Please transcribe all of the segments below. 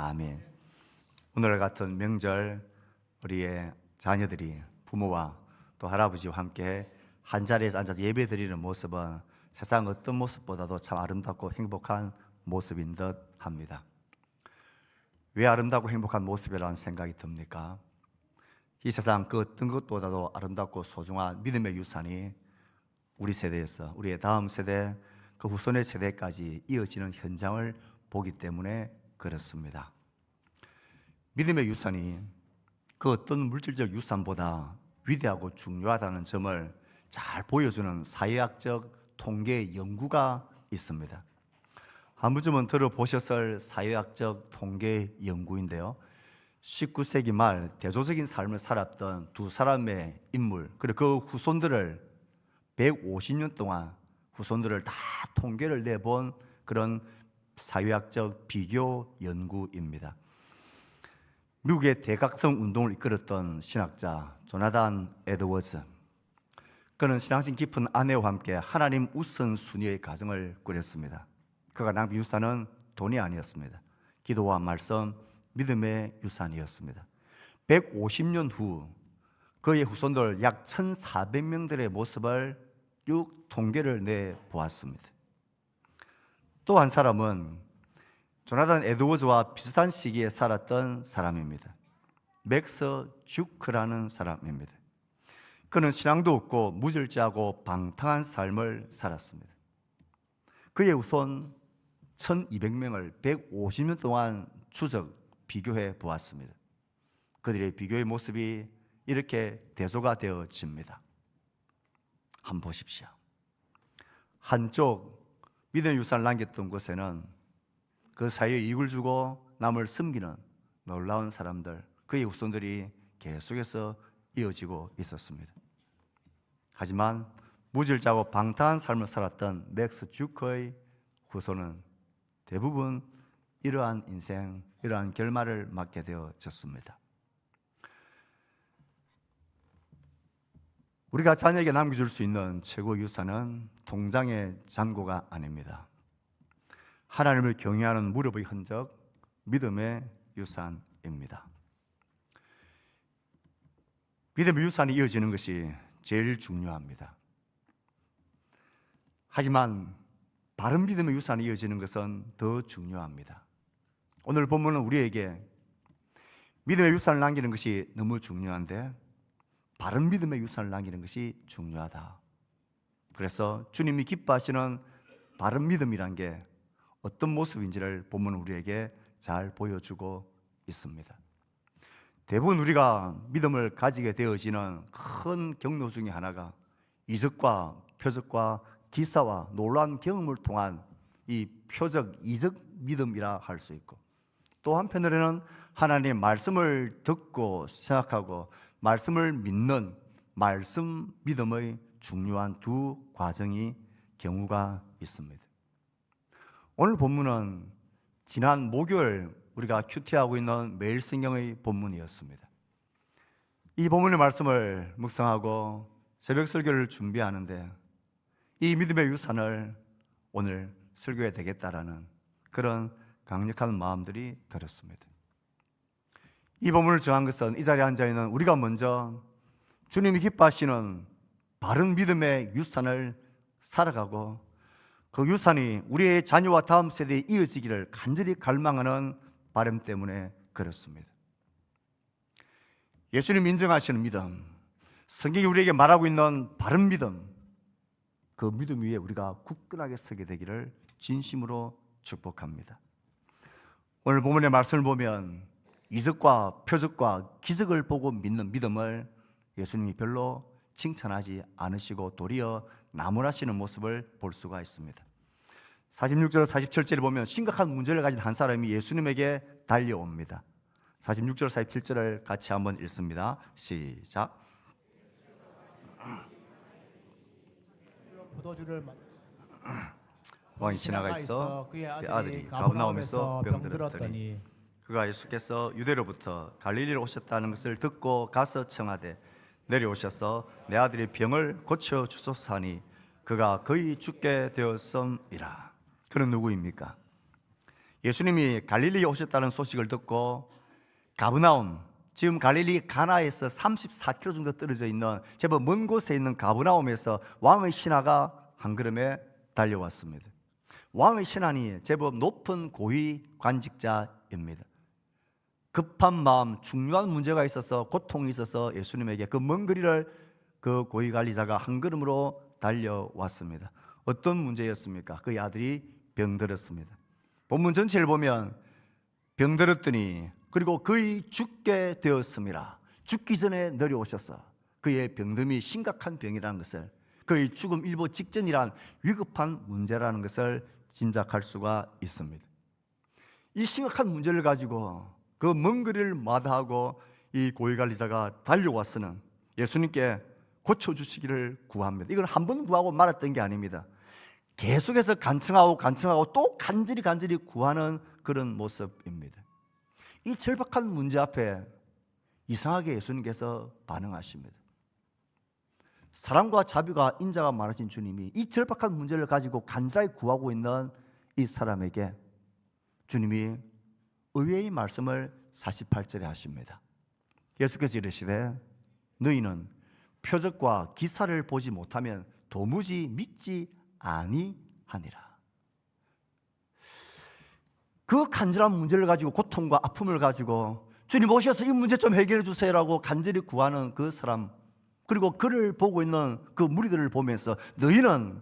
아멘. 오늘 같은 명절 우리의 자녀들이 부모와 또 할아버지와 함께 한 자리에서 앉아서 예배 드리는 모습은 세상 어떤 모습보다도 참 아름답고 행복한 모습인 듯 합니다. 왜 아름답고 행복한 모습이라는 생각이 듭니까? 이 세상 그 어떤 것보다도 아름답고 소중한 믿음의 유산이 우리 세대에서 우리의 다음 세대, 그 후손의 세대까지 이어지는 현장을 보기 때문에 그렇습니다. 믿음의 유산이 그 어떤 물질적 유산보다 위대하고 중요하다는 점을 잘 보여주는 사회학적 통계 연구가 있습니다. 한 번쯤은 들어보셨을 사회학적 통계 연구인데요, 19세기 말 대조적인 삶을 살았던 두 사람의 인물, 그리고 그 후손들을 150년 동안 후손들을 다 통계를 내본 그런 사회학적 비교 연구입니다. 미국의 대각성 운동을 이끌었던 신학자 조나단 에드워즈, 그는 신앙심 깊은 아내와 함께 하나님 우선순위의 가정을 꾸렸습니다. 그가 낭비 유산은 돈이 아니었습니다. 기도와 말씀, 믿음의 유산이었습니다. 150년 후 그의 후손들 약 1,400명들의 모습을 쭉 통계를 내보았습니다. 또 한 사람은 조나단 에드워즈와 비슷한 시기에 살았던 사람입니다. 맥스 주크라는 사람입니다. 그는 신앙도 없고 무절제하고 방탕한 삶을 살았습니다. 그의 후손 1,200명을 150년 동안 추적, 비교해 보았습니다. 그들의 비교의 모습이 이렇게 대조가 되어집니다. 한번 보십시오. 한쪽 믿음의 유산을 남겼던 곳에는 그 사이에 이익을 주고 남을 섬기는 놀라운 사람들, 그의 후손들이 계속해서 이어지고 있었습니다. 하지만 무질자고 방탕한 삶을 살았던 맥스 주커의 후손은 대부분 이러한 인생, 이러한 결말을 맞게 되어졌습니다. 우리가 자녀에게 남겨줄 수 있는 최고 유산은 통장의 잔고가 아닙니다. 하나님을 경외하는 무릎의 흔적, 믿음의 유산입니다. 믿음의 유산이 이어지는 것이 제일 중요합니다. 하지만 바른 믿음의 유산이 이어지는 것은 더 중요합니다. 오늘 본문은 우리에게 믿음의 유산을 남기는 것이 너무 중요한데 바른 믿음의 유산을 남기는 것이 중요하다. 그래서 주님이 기뻐하시는 바른 믿음이란 게 어떤 모습인지를 본문은 우리에게 잘 보여주고 있습니다. 대부분 우리가 믿음을 가지게 되어지는 큰 경로 중에 하나가 이적과 표적과 기사와 놀라운 경험을 통한 이 표적, 이적 믿음이라 할 수 있고, 또 한편으로는 하나님의 말씀을 듣고 생각하고 말씀을 믿는 말씀 믿음의 중요한 두 과정이 경우가 있습니다. 오늘 본문은 지난 목요일 우리가 큐티하고 있는 매일 성경의 본문이었습니다. 이 본문의 말씀을 묵상하고 새벽 설교를 준비하는데 이 믿음의 유산을 오늘 설교해야 되겠다라는 그런 강력한 마음들이 들었습니다. 이 본문을 정한 것은 이 자리에 앉아있는 우리가 먼저 주님이 기뻐하시는 바른 믿음의 유산을 살아가고 그 유산이 우리의 자녀와 다음 세대에 이어지기를 간절히 갈망하는 바람 때문에 그렇습니다. 예수님 인정하시는 믿음, 성경이 우리에게 말하고 있는 바른 믿음, 그 믿음 위에 우리가 굳건하게 서게 되기를 진심으로 축복합니다. 오늘 본문의 말씀을 보면 이적과 표적과 기적을 보고 믿는 믿음을 예수님이 별로 칭찬하지 않으시고 도리어 나무라시는 모습을 볼 수가 있습니다. 46절, 47절을 보면 심각한 문제를 가진 한 사람이 예수님에게 달려옵니다. 46절, 47절을 같이 한번 읽습니다. 시작. 포도주를 왕이 지나가 있어 그의 아들이 가버나움에서 병들었더니 그가 예수께서 유대로부터 갈릴리로 오셨다는 것을 듣고 가서 청하되 내려오셔서 내 아들의 병을 고쳐 주소서 하니 그가 거의 죽게 되었음이라. 그는 누구입니까? 예수님이 갈릴리에 오셨다는 소식을 듣고 가브나움, 지금 갈릴리 가나에서 34km 정도 떨어져 있는 제법 먼 곳에 있는 가브나움에서 왕의 신하가 한 걸음에 달려왔습니다. 왕의 신하니 제법 높은 고위 관직자입니다. 급한 마음, 중요한 문제가 있어서, 고통이 있어서 예수님에게 그 먼 거리를 그 고위 관리자가 한 걸음으로 달려왔습니다. 어떤 문제였습니까? 그의 아들이 병들었습니다. 본문 전체를 보면 병들었더니 그리고 거의 죽게 되었습니다. 죽기 전에 내려오셔서 그의 병듦이 심각한 병이라는 것을, 그의 죽음 일보 직전이란 위급한 문제라는 것을 짐작할 수가 있습니다. 이 심각한 문제를 가지고 그 먼 거리를 마다하고 이 고위관리자가 달려와서는 예수님께 고쳐주시기를 구합니다. 이건 한 번 구하고 말았던 게 아닙니다. 계속해서 간청하고 또 간절히 구하는 그런 모습입니다. 이 절박한 문제 앞에 이상하게 예수님께서 반응하십니다. 사랑과 자비가 인자가 많으신 주님이 이 절박한 문제를 가지고 간절히 구하고 있는 이 사람에게 주님이 의외의 말씀을 48절에 하십니다. 예수께서 이르시되 너희는 표적과 기사를 보지 못하면 도무지 믿지 아니하니라. 그 간절한 문제를 가지고, 고통과 아픔을 가지고 주님 오셔서 이 문제 좀 해결해 주세요라고 간절히 구하는 그 사람, 그리고 그를 보고 있는 그 무리들을 보면서 너희는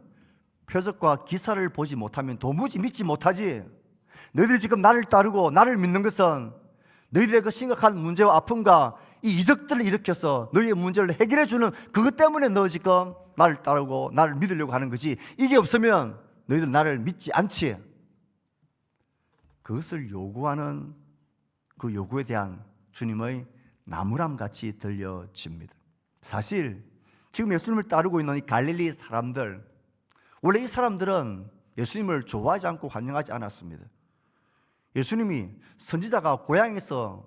표적과 기사를 보지 못하면 도무지 믿지 못하지. 너희들이 지금 나를 따르고 나를 믿는 것은 너희들의 그 심각한 문제와 아픔과 이 이적들을 일으켜서 너희의 문제를 해결해 주는 그것 때문에 너 지금 나를 따르고 나를 믿으려고 하는 거지. 이게 없으면 너희들 나를 믿지 않지. 그것을 요구하는 그 요구에 대한 주님의 나무람같이 들려집니다. 사실 지금 예수님을 따르고 있는 이 갈릴리 사람들, 원래 이 사람들은 예수님을 좋아하지 않고 환영하지 않았습니다. 예수님이 선지자가 고향에서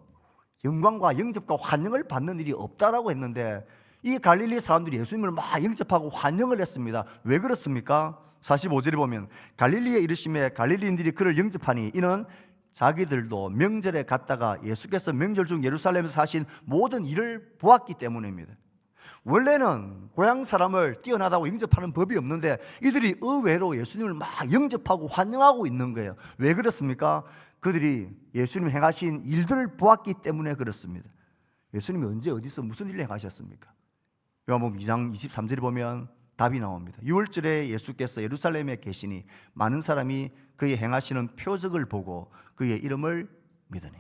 영광과 영접과 환영을 받는 일이 없다라고 했는데 이 갈릴리 사람들이 예수님을 막 영접하고 환영을 했습니다. 왜 그렇습니까? 45절에 보면 갈릴리에 이르심에 갈릴리인들이 그를 영접하니 이는 자기들도 명절에 갔다가 예수께서 명절 중 예루살렘에서 하신 모든 일을 보았기 때문입니다. 원래는 고향 사람을 뛰어나다고 영접하는 법이 없는데 이들이 의외로 예수님을 막 영접하고 환영하고 있는 거예요. 왜 그렇습니까? 그들이 예수님 행하신 일들을 보았기 때문에 그렇습니다. 예수님이 언제 어디서 무슨 일을 행하셨습니까? 요한복음 2장 23절에 보면 답이 나옵니다. 6월절에 예수께서 예루살렘에 계시니 많은 사람이 그의 행하시는 표적을 보고 그의 이름을 믿으니.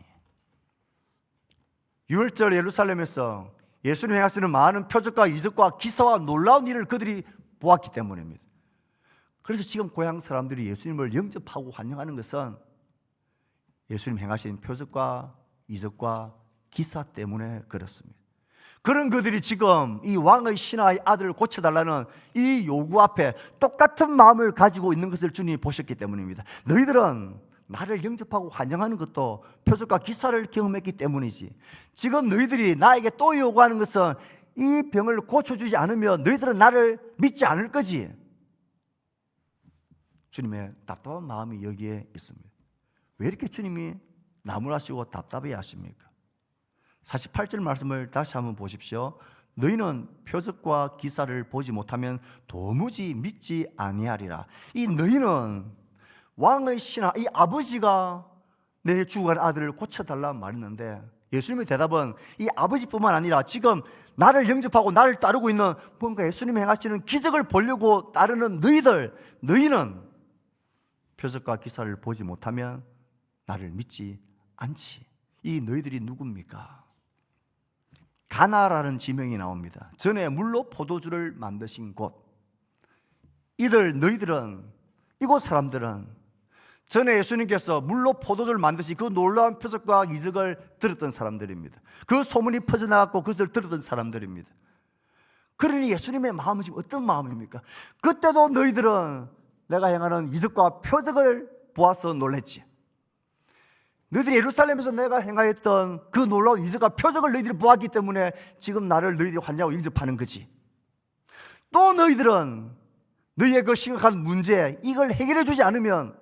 6월절 예루살렘에서 예수님 행하시는 많은 표적과 이적과 기사와 놀라운 일을 그들이 보았기 때문입니다. 그래서 지금 고향 사람들이 예수님을 영접하고 환영하는 것은 예수님 행하신 표적과 이적과 기사 때문에 그렇습니다. 그런 그들이 지금 이 왕의 신하의 아들을 고쳐달라는 이 요구 앞에 똑같은 마음을 가지고 있는 것을 주님이 보셨기 때문입니다. 너희들은 나를 영접하고 환영하는 것도 표적과 기사를 경험했기 때문이지. 지금 너희들이 나에게 또 요구하는 것은 이 병을 고쳐주지 않으면 너희들은 나를 믿지 않을 거지. 주님의 답답한 마음이 여기에 있습니다. 왜 이렇게 주님이 나무라시고 답답해 하십니까? 48절 말씀을 다시 한번 보십시오. 너희는 표적과 기사를 보지 못하면 도무지 믿지 아니하리라. 이 너희는 왕의 신하, 이 아버지가 내 죽어간 아들을 고쳐달라 말했는데 예수님의 대답은 이 아버지뿐만 아니라 지금 나를 영접하고 나를 따르고 있는 뭔가 예수님이 행하시는 기적을 보려고 따르는 너희는 표적과 기사를 보지 못하면 나를 믿지 않지. 이 너희들이 누굽니까? 가나라는 지명이 나옵니다. 전에 물로 포도주를 만드신 곳. 너희들은, 이곳 사람들은 전에 예수님께서 물로 포도주를 만드신 그 놀라운 표적과 이적을 들었던 사람들입니다. 그 소문이 퍼져나갔고 그것을 들었던 사람들입니다. 그러니 예수님의 마음은 지금 어떤 마음입니까? 그때도 너희들은 내가 행하는 이적과 표적을 보아서 놀랬지. 너희들이 예루살렘에서 내가 행하였던 그 놀라운 이적과 표적을 너희들이 보았기 때문에 지금 나를 너희들이 환영하고 영접하는 거지. 또 너희들은 너희의 그 심각한 문제, 이걸 해결해 주지 않으면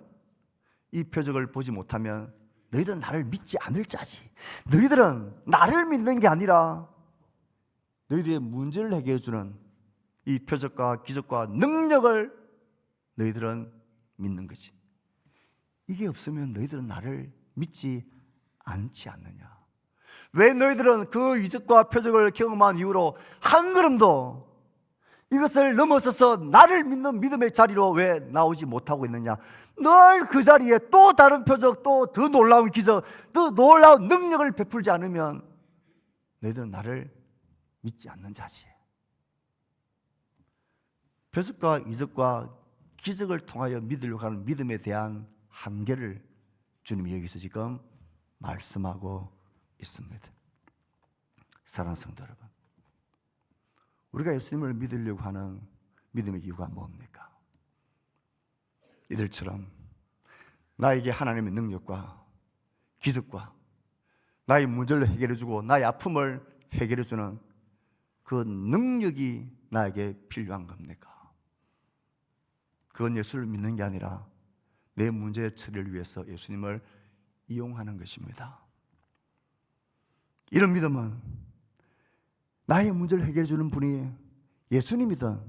이 표적을 보지 못하면 너희들은 나를 믿지 않을 자지. 너희들은 나를 믿는 게 아니라 너희들의 문제를 해결해 주는 이 표적과 기적과 능력을 너희들은 믿는 거지. 이게 없으면 너희들은 나를 믿지 않지 않느냐. 왜 너희들은 그 이적과 표적을 경험한 이후로 한 걸음도 이것을 넘어서서 나를 믿는 믿음의 자리로 왜 나오지 못하고 있느냐. 늘 그 자리에 또 다른 표적, 또 더 놀라운 기적, 더 놀라운 능력을 베풀지 않으면 너희들은 나를 믿지 않는 자지. 표적과 이적과 기적을 통하여 믿으려고 하는 믿음에 대한 한계를 주님이 여기서 지금 말씀하고 있습니다. 사랑하는 성도 여러분, 우리가 예수님을 믿으려고 하는 믿음의 이유가 뭡니까? 이들처럼 나에게 하나님의 능력과 기적과 나의 문제를 해결해주고 나의 아픔을 해결해주는 그 능력이 나에게 필요한 겁니까? 그건 예수를 믿는 게 아니라 내 문제의 처리를 위해서 예수님을 이용하는 것입니다. 이런 믿음은 나의 문제를 해결해 주는 분이 예수님이든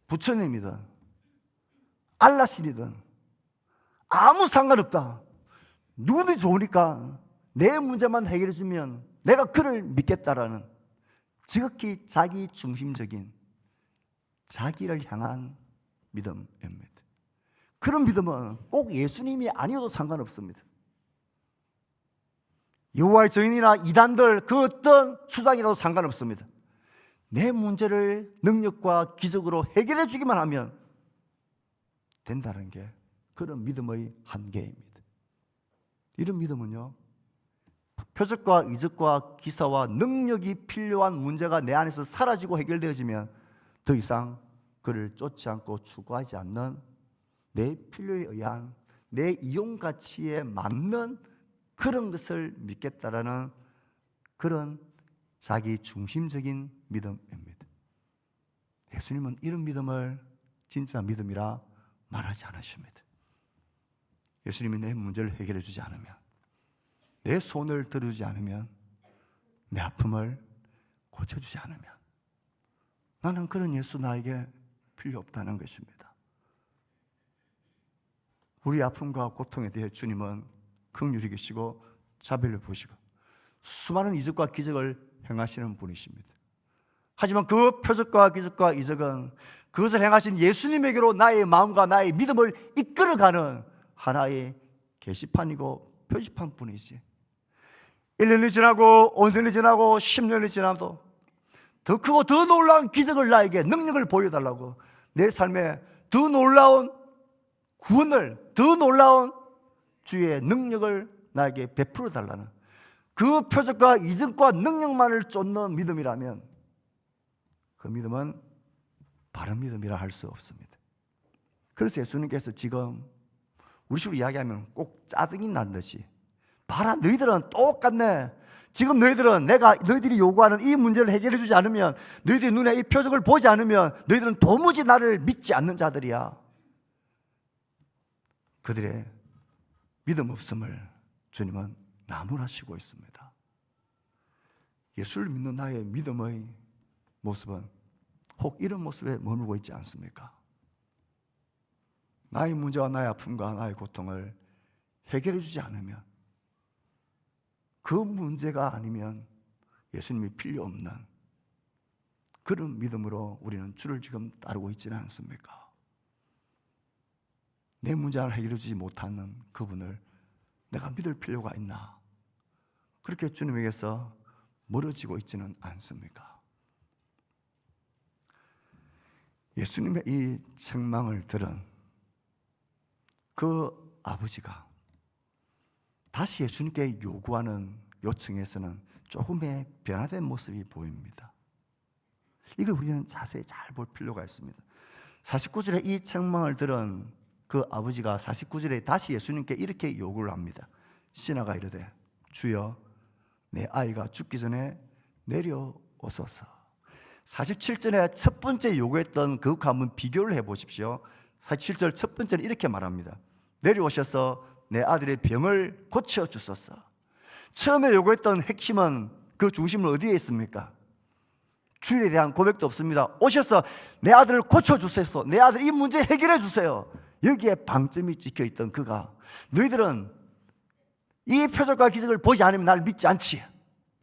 부처님이든 알라신이든 아무 상관없다. 누구든지 좋으니까 내 문제만 해결해 주면 내가 그를 믿겠다라는 지극히 자기 중심적인 자기를 향한 믿음입니다. 그런 믿음은 꼭 예수님이 아니어도 상관없습니다. 여호와의 증인이나 이단들 그 어떤 수장이라도 상관없습니다. 내 문제를 능력과 기적으로 해결해 주기만 하면 된다는 게 그런 믿음의 한계입니다. 이런 믿음은요, 표적과 이적과 기사와 능력이 필요한 문제가 내 안에서 사라지고 해결되어지면 더 이상 그를 쫓지 않고 추구하지 않는 내 필요에 의한 내 이용 가치에 맞는 그런 것을 믿겠다라는 그런 자기 중심적인 믿음입니다. 예수님은 이런 믿음을 진짜 믿음이라 말하지 않으십니다. 예수님이 내 문제를 해결해 주지 않으면, 내 손을 들어주지 않으면, 내 아픔을 고쳐주지 않으면 나는 그런 예수 나에게 필요 없다는 것입니다. 우리 아픔과 고통에 대해 주님은 긍휼히 계시고 자비를 보시고 수많은 이적과 기적을 행하시는 분이십니다. 하지만 그 표적과 기적과 이적은 그것을 행하신 예수님에게로 나의 마음과 나의 믿음을 이끌어가는 하나의 게시판이고 표지판 뿐이지. 1년이 지나고 5년이 지나고 10년이 지나도 더 크고 더 놀라운 기적을 나에게 능력을 보여달라고, 내 삶에 더 놀라운 구원을, 더 놀라운 주의 능력을 나에게 베풀어 달라는 그 표적과 이적과 능력만을 쫓는 믿음이라면 그 믿음은 바른 믿음이라 할 수 없습니다. 그래서 예수님께서 지금 우리 식으로 이야기하면 꼭 짜증이 난 듯이, 봐라 너희들은 똑같네. 지금 너희들은 내가 너희들이 요구하는 이 문제를 해결해 주지 않으면, 너희들이 눈에 이 표적을 보지 않으면 너희들은 도무지 나를 믿지 않는 자들이야. 그들의 믿음 없음을 주님은 나무라시고 있습니다. 예수를 믿는 나의 믿음의 모습은 혹 이런 모습에 머물고 있지 않습니까? 나의 문제와 나의 아픔과 나의 고통을 해결해 주지 않으면, 그 문제가 아니면 예수님이 필요 없는 그런 믿음으로 우리는 주를 지금 따르고 있지는 않습니까? 내 문제를 해결해 주지 못하는 그분을 내가 믿을 필요가 있나? 그렇게 주님에게서 멀어지고 있지는 않습니까? 예수님의 이 책망을 들은 그 아버지가 다시 예수님께 요구하는 요청에서는 조금의 변화된 모습이 보입니다. 이걸 우리는 자세히 잘 볼 필요가 있습니다. 49절에 이 책망을 들은 그 아버지가 49절에 다시 예수님께 이렇게 요구를 합니다. 시나가 이르되 주여 내 아이가 죽기 전에 내려오소서. 47절에 첫 번째 요구했던 그것과 한번 비교를 해보십시오. 47절 첫 번째는 이렇게 말합니다. 내려오셔서 내 아들의 병을 고쳐주소서. 처음에 요구했던 핵심은 그 중심은 어디에 있습니까? 주일에 대한 고백도 없습니다. 오셔서 내 아들을 고쳐주세요. 내 아들 이 문제 해결해 주세요. 여기에 방점이 찍혀있던 그가, 너희들은 이 표적과 기적을 보지 않으면 나를 믿지 않지.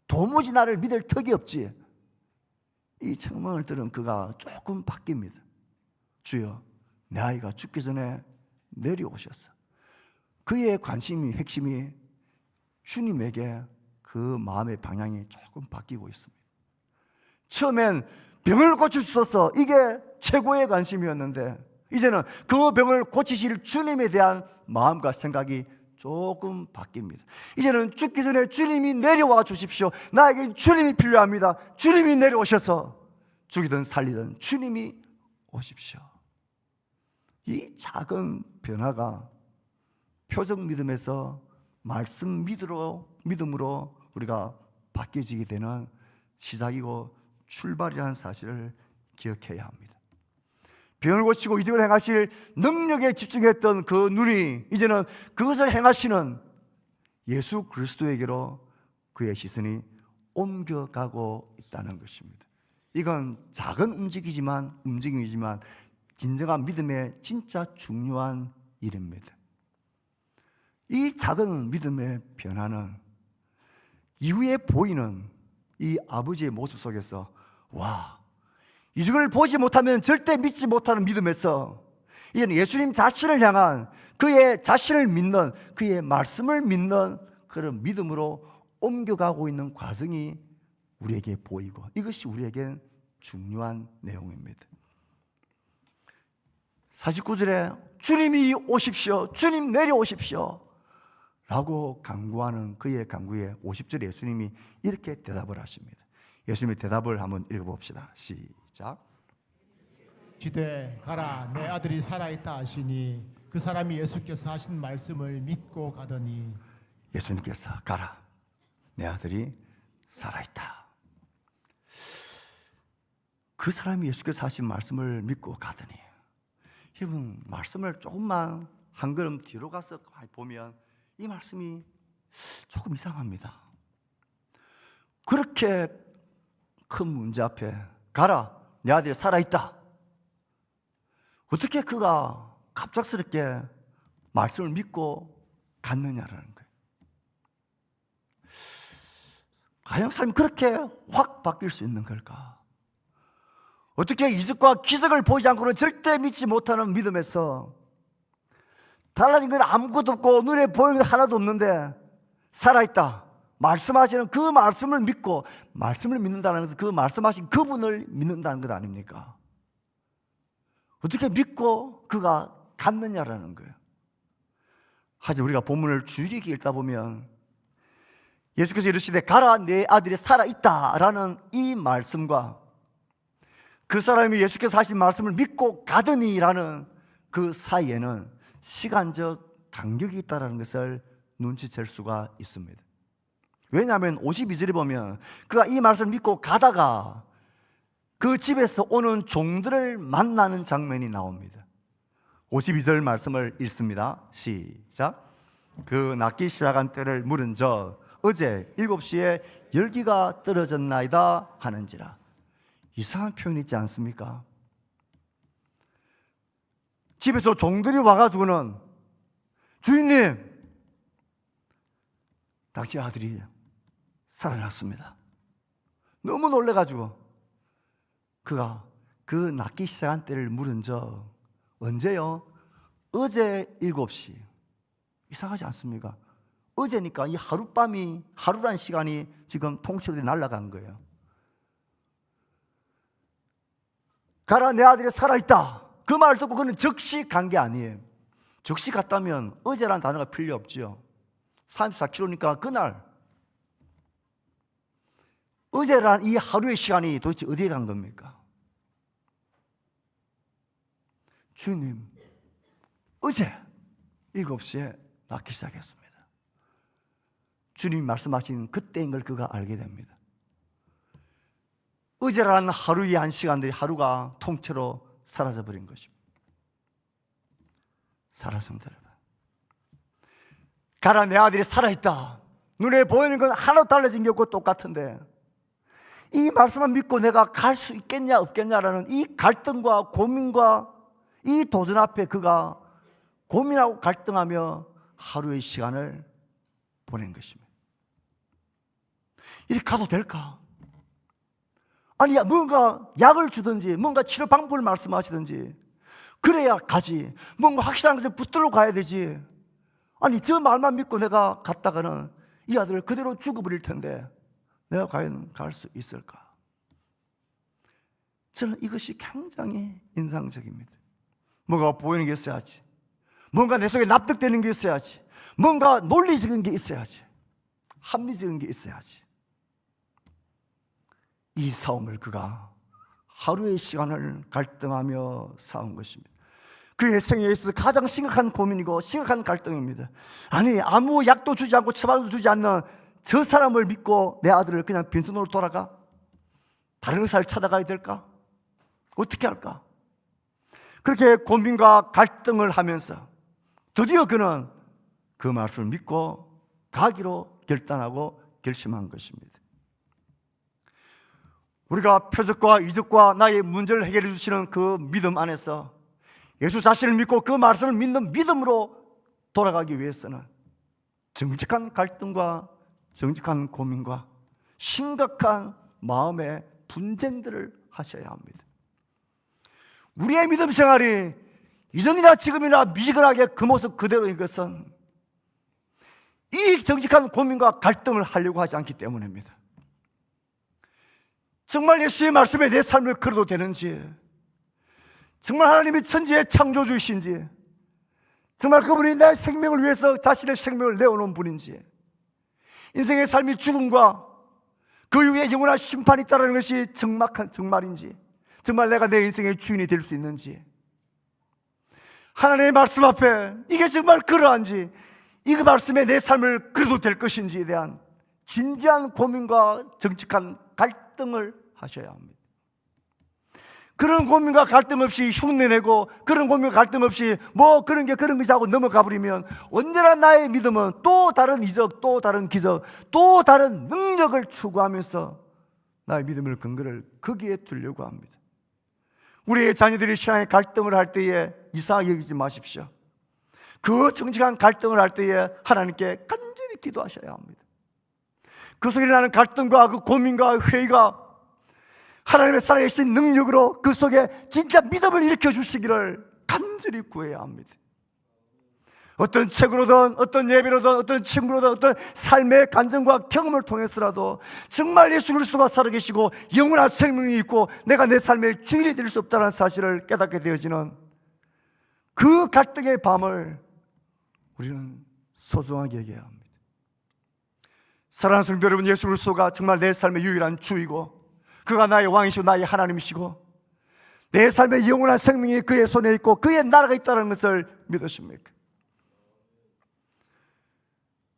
도무지 나를 믿을 턱이 없지. 이 책망을 들은 그가 조금 바뀝니다. 주여, 내 아이가 죽기 전에 내려오셨어. 그의 관심이, 핵심이 주님에게 그 마음의 방향이 조금 바뀌고 있습니다. 처음엔 병을 고쳐주소서, 이게 최고의 관심이었는데 이제는 그 병을 고치실 주님에 대한 마음과 생각이 조금 바뀝니다. 이제는 죽기 전에 주님이 내려와 주십시오. 나에게 주님이 필요합니다. 주님이 내려오셔서 죽이든 살리든 주님이 오십시오. 이 작은 변화가 표적 믿음에서 말씀 믿음으로 우리가 바뀌어지게 되는 시작이고 출발이라는 사실을 기억해야 합니다. 병을 고치고 이적을 행하실 능력에 집중했던 그 눈이 이제는 그것을 행하시는 예수 그리스도에게로 그의 시선이 옮겨가고 있다는 것입니다. 이건 작은 움직임이지만 진정한 믿음의 진짜 중요한 일입니다. 이 작은 믿음의 변화는 이후에 보이는 이 아버지의 모습 속에서, 와, 이적을 보지 못하면 절대 믿지 못하는 믿음에서 이제는 예수님 자신을 향한 그의 자신을 믿는, 그의 말씀을 믿는 그런 믿음으로 옮겨가고 있는 과정이 우리에게 보이고, 이것이 우리에겐 중요한 내용입니다. 49절에 주님이 오십시오, 주님 내려오십시오 라고 간구하는 그의 간구에 50절에 예수님이 이렇게 대답을 하십니다. 예수님의 대답을 한번 읽어봅시다. 시작. 기대 가라, 내 아들이 살아있다 하시니 그 사람이 예수께서 하신 말씀을 믿고 가더니. 예수님께서 가라, 내 아들이 살아있다. 그 사람이 예수께서 하신 말씀을 믿고 가더니, 여러분, 말씀을 조금만 한 걸음 뒤로 가서 보면 이 말씀이 조금 이상합니다. 그렇게 큰 문제 앞에 가라, 내 아들이 살아있다. 어떻게 그가 갑작스럽게 말씀을 믿고 갔느냐라는 거예요. 과연 삶이 그렇게 확 바뀔 수 있는 걸까? 어떻게 이적과 기적을 보지 않고는 절대 믿지 못하는 믿음에서 달라진 건 아무것도 없고 눈에 보이는 게 하나도 없는데 살아있다, 말씀하시는 그 말씀을 믿고, 말씀을 믿는다는 것은 그 말씀하신 그분을 믿는다는 것 아닙니까? 어떻게 믿고 그가 갔느냐라는 거예요. 하지만 우리가 본문을 주의 깊게 읽다 보면 예수께서 이르시되 가라, 내 아들이 살아있다라는 이 말씀과 그 사람이 예수께서 하신 말씀을 믿고 가더니라는 그 사이에는 시간적 간격이 있다는 것을 눈치챌 수가 있습니다. 왜냐하면 52절에 보면 그가 이 말씀을 믿고 가다가 그 집에서 오는 종들을 만나는 장면이 나옵니다. 52절 말씀을 읽습니다. 시작. 그 낫기 시작한 때를 물은 저 어제 7시에 열기가 떨어졌나이다 하는지라. 이상한 표현이 있지 않습니까? 집에서 종들이 와가지고는 주인님, 당신 아들이 살아났습니다. 너무 놀래가지고 그가 그 낫기 시작한 때를 물은 저 언제요? 어제 7시. 이상하지 않습니까? 어제니까 이 하룻밤이, 하루란 시간이 지금 통째로 날아간 거예요. 가라, 내 아들이 살아있다. 그 말을 듣고 그는 즉시 간 게 아니에요. 즉시 갔다면 어제라는 단어가 필요 없지요. 34km니까 그날, 어제란 이 하루의 시간이 도대체 어디에 간 겁니까? 주님, 어제 7시에 낳기 시작했습니다. 주님이 말씀하신 그때인 걸 그가 알게 됩니다. 어제라는 하루의 한 시간들이 하루가 통째로 사라져버린 것입니다. 살았습니다. 여러분. 가라, 내 아들이 살아있다. 눈에 보이는 건 하나도 달라진 게 없고 똑같은데 이 말씀만 믿고 내가 갈 수 있겠냐 없겠냐라는 이 갈등과 고민과 이 도전 앞에 그가 고민하고 갈등하며 하루의 시간을 보낸 것입니다. 이렇게 가도 될까? 아니, 뭔가 약을 주든지 뭔가 치료 방법을 말씀하시든지 그래야 가지. 뭔가 확실한 것을 붙들고 가야 되지. 아니, 저 말만 믿고 내가 갔다가는 이 아들을 그대로 죽어버릴 텐데 내가 과연 갈 수 있을까? 저는 이것이 굉장히 인상적입니다. 뭔가 보이는 게 있어야지. 뭔가 내 속에 납득되는 게 있어야지. 뭔가 논리적인 게 있어야지. 합리적인 게 있어야지. 이 싸움을 그가 하루의 시간을 갈등하며 싸운 것입니다. 그의 생애에 있어서 가장 심각한 고민이고 심각한 갈등입니다. 아니, 아무 약도 주지 않고 처방도 주지 않는 저 사람을 믿고 내 아들을 그냥 빈손으로 돌아가? 다른 의사를 찾아가야 될까? 어떻게 할까? 그렇게 고민과 갈등을 하면서 드디어 그는 그 말씀을 믿고 가기로 결단하고 결심한 것입니다. 우리가 표적과 이적과 나의 문제를 해결해 주시는 그 믿음 안에서 예수 자신을 믿고 그 말씀을 믿는 믿음으로 돌아가기 위해서는 정직한 갈등과 정직한 고민과 심각한 마음의 분쟁들을 하셔야 합니다. 우리의 믿음 생활이 이전이나 지금이나 미지근하게 그 모습 그대로인 것은 이 정직한 고민과 갈등을 하려고 하지 않기 때문입니다. 정말 예수의 말씀에 내 삶을 걸어도 되는지, 정말 하나님이 천지의 창조주이신지, 정말 그분이 내 생명을 위해서 자신의 생명을 내어놓은 분인지, 인생의 삶이 죽음과 그 이후에 영원한 심판이 있다는 것이 정말인지, 정말 내가 내 인생의 주인이 될 수 있는지, 하나님의 말씀 앞에 이게 정말 그러한지, 이 말씀에 내 삶을 걸어도 될 것인지에 대한 진지한 고민과 정직한 갈등을 하셔야 합니다. 그런 고민과 갈등 없이 흉내내고 그런 고민과 갈등 없이 뭐 그런 게 그런 거지 하고 넘어가 버리면 언제나 나의 믿음은 또 다른 이적, 또 다른 기적, 또 다른 능력을 추구하면서 나의 믿음을 근거를 거기에 두려고 합니다. 우리의 자녀들이 신앙의 갈등을 할 때에 이상하게 여기지 마십시오. 그 정직한 갈등을 할 때에 하나님께 간절히 기도하셔야 합니다. 그 속에 일어나는 갈등과 그 고민과 회의가 하나님의 살아계신 능력으로 그 속에 진짜 믿음을 일으켜 주시기를 간절히 구해야 합니다. 어떤 책으로든 어떤 예배로든 어떤 친구로든 어떤 삶의 간증과 경험을 통해서라도 정말 예수 그리스도가 살아계시고 영원한 생명이 있고 내가 내 삶의 주인이 될 수 없다는 사실을 깨닫게 되어지는 그 갈등의 밤을 우리는 소중하게 여겨야 합니다. 사랑하는 성도 여러분, 예수 그리스도가 정말 내 삶의 유일한 주이고 그가 나의 왕이시고 나의 하나님이시고 내 삶의 영원한 생명이 그의 손에 있고 그의 나라가 있다는 것을 믿으십니까?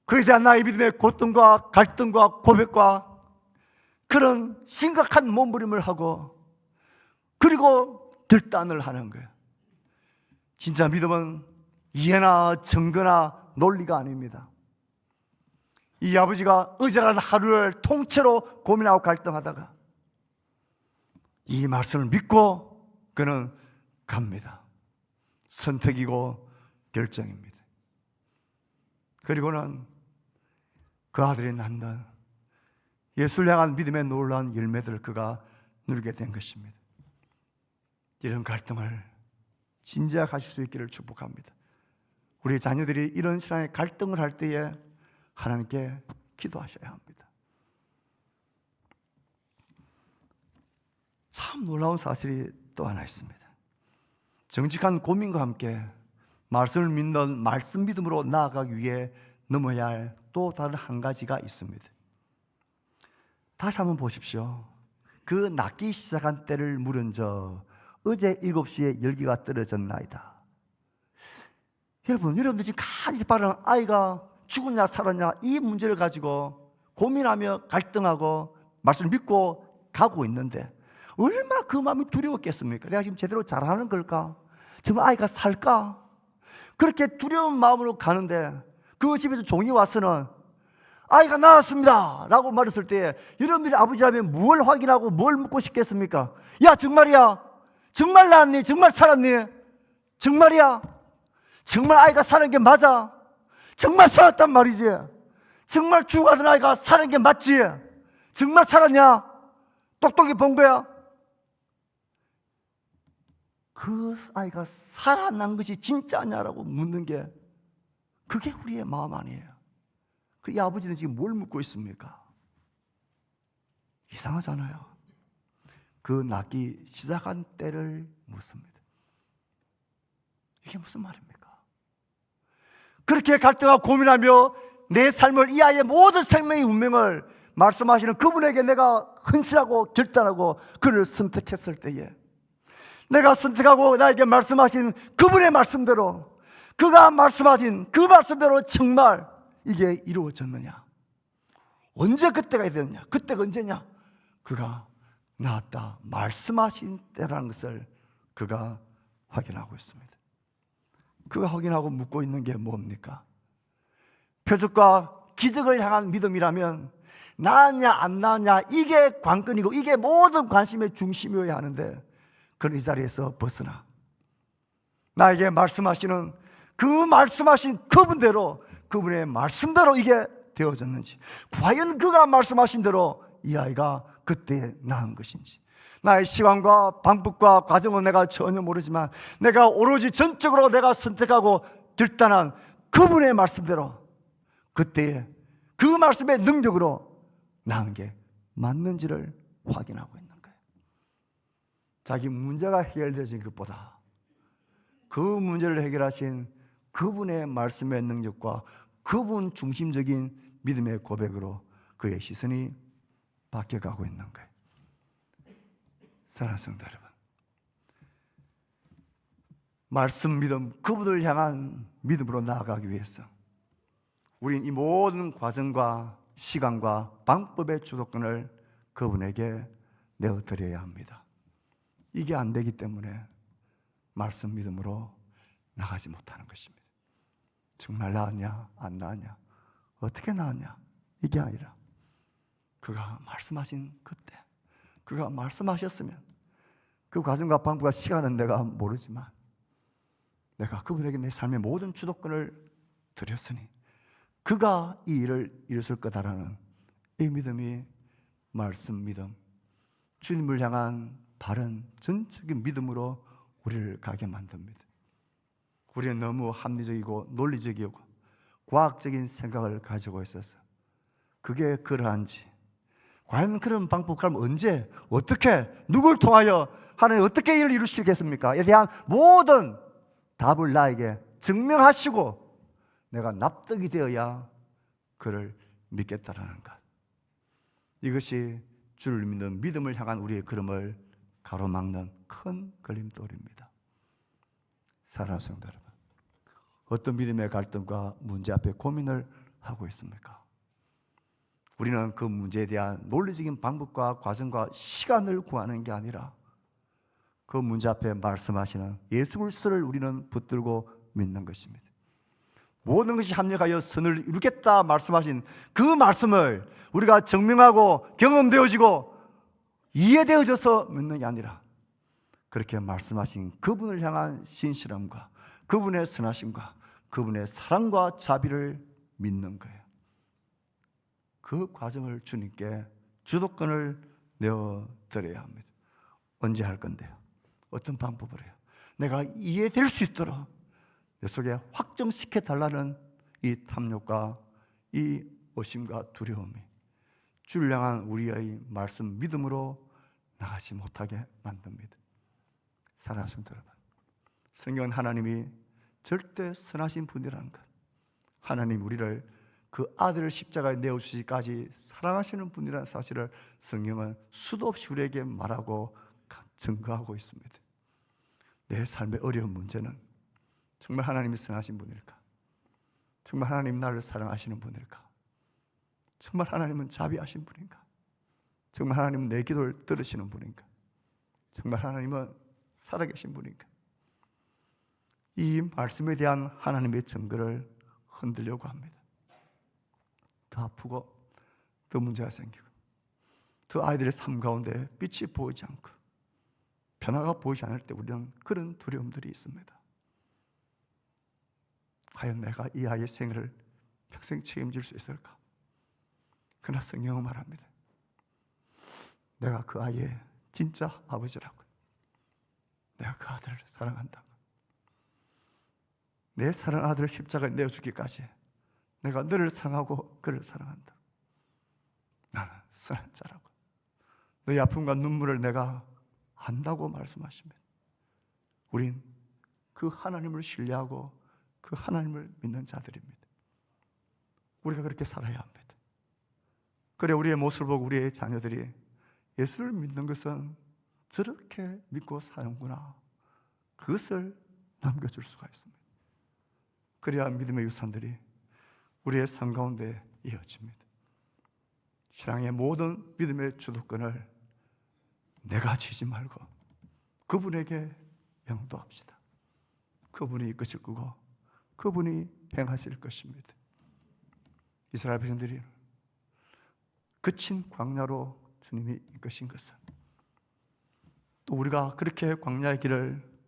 그에 대한 나의 믿음의 고통과 갈등과 고백과 그런 심각한 몸부림을 하고 그리고 결단을 하는 거예요. 진짜 믿음은 이해나 증거나 논리가 아닙니다. 이 아버지가 어제라는 하루를 통째로 고민하고 갈등하다가 이 말씀을 믿고 그는 갑니다. 선택이고 결정입니다. 그리고는 그 아들이 낳는 예수를 향한 믿음의 놀라운 열매들을 그가 누리게 된 것입니다. 이런 갈등을 진지하게 하실 수 있기를 축복합니다. 우리 자녀들이 이런 신앙의 갈등을 할 때에 하나님께 기도하셔야 합니다. 참 놀라운 사실이 또 하나 있습니다. 정직한 고민과 함께 말씀을 믿는 말씀 믿음으로 나아가기 위해 넘어야 할 또 다른 한 가지가 있습니다. 다시 한번 보십시오. 그 낫기 시작한 때를 물은 저 어제 7시에 열기가 떨어졌나이다. 여러분들 지금 간절히 바라는 아이가 죽었냐 살았냐 이 문제를 가지고 고민하며 갈등하고 말씀을 믿고 가고 있는데 얼마나 그 마음이 두려웠겠습니까? 내가 지금 제대로 잘하는 걸까? 정말 아이가 살까? 그렇게 두려운 마음으로 가는데 그 집에서 종이 와서는 아이가 나왔습니다 라고 말했을 때 여러분들이 아버지라면 뭘 확인하고 뭘 묻고 싶겠습니까? 야, 정말이야? 정말 나왔니? 정말 살았니? 정말이야? 정말 아이가 사는 게 맞아? 정말 살았단 말이지? 정말 죽어가던 아이가 사는 게 맞지? 정말 살았냐? 똑똑히 본 거야? 그 아이가 살아난 것이 진짜냐라고 묻는 게 그게 우리의 마음 아니에요. 이 아버지는 지금 뭘 묻고 있습니까? 이상하잖아요. 그 낳기 시작한 때를 묻습니다. 이게 무슨 말입니까? 그렇게 갈등하고 고민하며 내 삶을, 이 아이의 모든 생명의 운명을 말씀하시는 그분에게 내가 헌신하고 결단하고 그를 선택했을 때에 내가 선택하고 나에게 말씀하신 그분의 말씀대로, 그가 말씀하신 그 말씀대로 정말 이게 이루어졌느냐? 언제 그때가 되느냐? 그때가 언제냐? 그가 나왔다 말씀하신 때라는 것을 그가 확인하고 있습니다. 그가 확인하고 묻고 있는 게 뭡니까? 표적과 기적을 향한 믿음이라면 나았냐 안 나았냐 이게 관건이고 이게 모든 관심의 중심이어야 하는데 그는 이 자리에서 벗어나 나에게 말씀하시는 그 말씀하신 그분대로, 그분의 말씀대로 이게 되어졌는지, 과연 그가 말씀하신 대로 이 아이가 그때 낳은 것인지, 나의 시간과 방법과 과정은 내가 전혀 모르지만 내가 오로지 전적으로 내가 선택하고 결단한 그분의 말씀대로 그때에 그 말씀의 능력으로 낳은 게 맞는지를 확인하고 있는 거예요. 자기 문제가 해결되어진 것보다 그 문제를 해결하신 그분의 말씀의 능력과 그분 중심적인 믿음의 고백으로 그의 시선이 바뀌어가고 있는 거예요. 사랑하는 성도 여러분, 말씀 믿음, 그분을 향한 믿음으로 나아가기 위해서 우린 이 모든 과정과 시간과 방법의 주도권을 그분에게 내어드려야 합니다. 이게 안 되기 때문에 말씀 믿음으로 나가지 못하는 것입니다. 정말 나았냐 안 나았냐 어떻게 나았냐 이게 아니라 그가 말씀하신 그때, 그가 말씀하셨으면 그 과정과 방법과 시간은 내가 모르지만 내가 그분에게 내 삶의 모든 주도권을 드렸으니 그가 이 일을 이루실 거다라는 이 믿음이 말씀 믿음, 주님을 향한 바른 전적인 믿음으로 우리를 가게 만듭니다. 우리는 너무 합리적이고 논리적이고 과학적인 생각을 가지고 있어서 그게 그러한지, 과연 그런 방법, 그럼 언제, 어떻게, 누굴 통하여 하나님 어떻게 일을 이루시겠습니까?에 대한 모든 답을 나에게 증명하시고 내가 납득이 되어야 그를 믿겠다라는 것, 이것이 주를 믿는 믿음을 향한 우리의 걸음을 가로막는 큰 걸림돌입니다. 사랑하는 성도 여러분, 어떤 믿음의 갈등과 문제 앞에 고민을 하고 있습니까? 우리는 그 문제에 대한 논리적인 방법과 과정과 시간을 구하는 게 아니라 그 문제 앞에 말씀하시는 예수 그리스도를 우리는 붙들고 믿는 것입니다. 모든 것이 합력하여 선을 이루겠다 말씀하신 그 말씀을 우리가 증명하고 경험되어지고 이해되어져서 믿는 게 아니라 그렇게 말씀하신 그분을 향한 신실함과 그분의 선하심과 그분의 사랑과 자비를 믿는 거예요. 그 과정을 주님께 주도권을 내어드려야 합니다. 언제 할 건데요? 어떤 방법으로 해요? 내가 이해될 수 있도록 내 속에 확정시켜 달라는 이 탐욕과 이 의심과 두려움이 주를 향한 우리의 말씀 믿음으로 나가지 못하게 만듭니다. 사랑하는 성도 여러분, 성경은 하나님이 절대 선하신 분이라는 것, 하나님 우리를 그 아들을 십자가에 내어주시기까지 사랑하시는 분이라는 사실을 성경은 수도 없이 우리에게 말하고 증거하고 있습니다. 내 삶의 어려운 문제는 정말 하나님이 선하신 분일까? 정말 하나님 나를 사랑하시는 분일까? 정말 하나님은 자비하신 분인가? 정말 하나님은 내 기도를 들으시는 분인가? 정말 하나님은 살아계신 분인가? 이 말씀에 대한 하나님의 증거를 흔들려고 합니다. 더 아프고 더 문제가 생기고 더 아이들의 삶 가운데 빛이 보이지 않고 변화가 보이지 않을 때 우리는 그런 두려움들이 있습니다. 과연 내가 이 아이의 생애를 평생 책임질 수 있을까? 그러나 성경은 말합니다. 내가 그 아이의 진짜 아버지라고. 내가 그 아들을 사랑한다고. 내 사랑 아들을 십자가에 내어주기까지 내가 너를 사랑하고 그를 사랑한다. 나는 선한 자라고. 너의 아픔과 눈물을 내가 안다고 말씀하십니다. 우린 그 하나님을 신뢰하고 그 하나님을 믿는 자들입니다. 우리가 그렇게 살아야 합니다. 그래 우리의 모습을 보고 우리의 자녀들이 예수를 믿는 것은 저렇게 믿고 사는구나. 그것을 남겨줄 수가 있습니다. 그래야 믿음의 유산들이 우리의 삶 가운데 이어집니다. 신앙의 모든 믿음의 주도권을 내가 쥐지 말고 그분에게 양도합시다. 그분이 이끄실 거고 그분이 행하실 것입니다. 이스라엘 백성들이 그친 광야로 주님이 이끄신 것은 또 우리가 그렇게 광야의 길을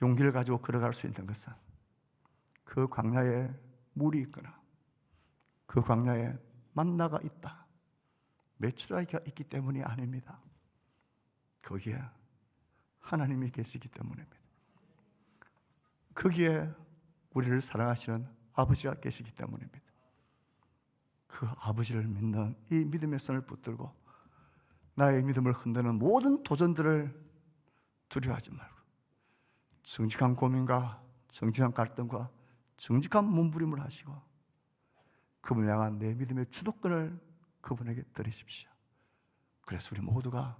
용기를 가지고 걸어갈 수 있는 것은 그 광야에 물이 있거나 그 광야에 만나가 있다, 메추라기가 있기 때문이 아닙니다. 거기에 하나님이 계시기 때문입니다. 거기에 우리를 사랑하시는 아버지가 계시기 때문입니다. 그 아버지를 믿는 이 믿음의 손을 붙들고 나의 믿음을 흔드는 모든 도전들을 두려워하지 말고 정직한 고민과 정직한 갈등과 정직한 몸부림을 하시고 그분을 향한 내 믿음의 주도권을 그분에게 드리십시오. 그래서 우리 모두가